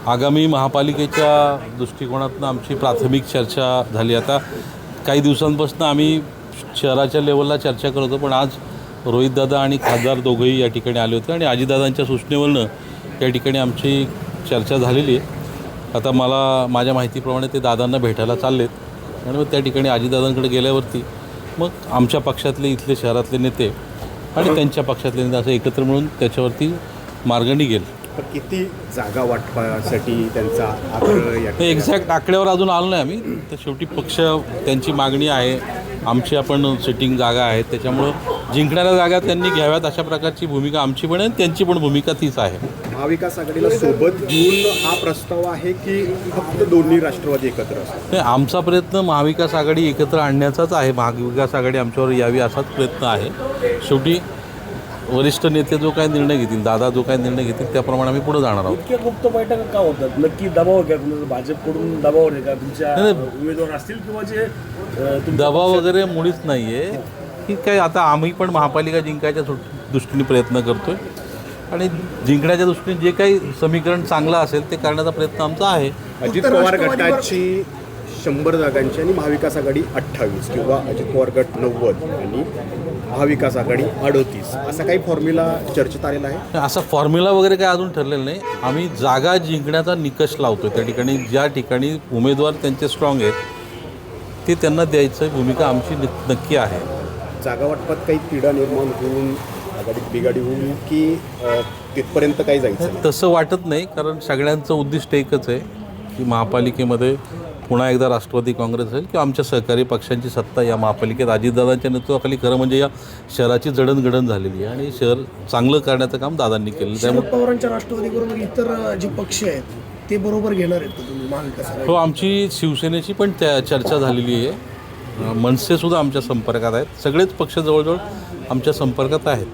आगामी महापालिकेच्या दृष्टिकोनातून आमची प्राथमिक चर्चा झाली. आता काही दिवसांपासून आम्ही शहराच्या लेवलला चर्चा करत होतो, पण आज रोहितदादा आणि खासदार दोघंही या ठिकाणी आले होते आणि अजितदादांच्या सूचनेवरनं या ठिकाणी आमची चर्चा झालेली आहे. आता मला माझ्या माहितीप्रमाणे ते दादांना भेटायला चाललेत आणि मग त्या ठिकाणी अजितदादांकडे गेल्यावरती मग आमच्या पक्षातले इथले शहरातले नेते आणि त्यांच्या पक्षातले नेते असं एकत्र मिळून त्याच्यावरती मार्ग निघेल. पण किती जागा वाटपासाठी त्यांचा आग्रह एक्झॅक्ट आकड्यावर अजून आलो नाही आम्ही. तर शेवटी पक्ष त्यांची मागणी आहे, आमची आपण सिटिंग जागा आहेत, त्याच्यामुळं जिंकणाऱ्या जागा त्यांनी घ्याव्यात अशा प्रकारची भूमिका आमची पण आहे, त्यांची पण भूमिका तीच आहे. महाविकास आघाडीला सोबत घेऊन हा प्रस्ताव आहे की फक्त दोन्ही राष्ट्रवादी एकत्र असतात? नाही, आमचा प्रयत्न महाविकास आघाडी एकत्र आणण्याचाच आहे. महाविकास आघाडी आमच्यावर यावी असाच प्रयत्न आहे. शेवटी वरिष्ठ नेते जो काय निर्णय घेतील, दादा जो काय निर्णय घेतील त्याप्रमाणे आम्ही पुढे जाणार आहोत. इतक्या गुप्त बैठका का होतात? नक्की दबाव घ्या, भाजपकडून दबाव आहे का तुमच्या उमेदवार असतील किंवा जे दबाव वगैरे मुळीच नाही आहे. की काय आता आम्ही पण महापालिका जिंकायच्या दृष्टीने प्रयत्न करतो आहे आणि जिंकण्याच्या दृष्टीने जे काही समीकरण चांगलं असेल ते करण्याचा प्रयत्न आमचा आहे. अजित पवार गटाची 100 जागांची आणि महाविकास आघाडी 28 किंवा अजित पवार गट 90 आणि महाविकास आघाडी 38 असा काही फॉर्म्युला चर्चेत आलेला आहे? असा फॉर्म्युला वगैरे काय अजून ठरलेलं नाही. आम्ही जागा जिंकण्याचा निकष लावतो. त्या ठिकाणी ज्या ठिकाणी उमेदवार त्यांचे स्ट्रॉंग आहेत ते त्यांना द्यायचं भूमिका आमची नक्की आहे. जागा वाटपात काही तिढा निर्माण होऊन आघाडीत बिघाडी होऊन की तिथपर्यंत काही जायचं नाही? तसं वाटत नाही, कारण सगळ्यांचं उद्दिष्ट एकच आहे की महापालिकेमध्ये पुन्हा एकदा राष्ट्रवादी काँग्रेस असेल किंवा आमच्या सहकारी पक्षांची सत्ता या महापालिकेत अजितदादांच्या नेतृत्वाखाली खरं म्हणजे या शहराची जडणघडण झालेली आहे आणि शहर चांगलं करण्याचं काम दादांनी केलं. शरद पवारांच्या राष्ट्रवादीबरोबर इतर जे पक्ष आहेत ते बरोबर घेणार आहेत का तुम्ही महाविकास आघाडी? हो, आमची शिवसेनेची पण त्या चर्चा झालेली आहे. मनसेसुद्धा आमच्या संपर्कात आहेत. सगळेच पक्ष जवळजवळ आमच्या संपर्कात आहेत.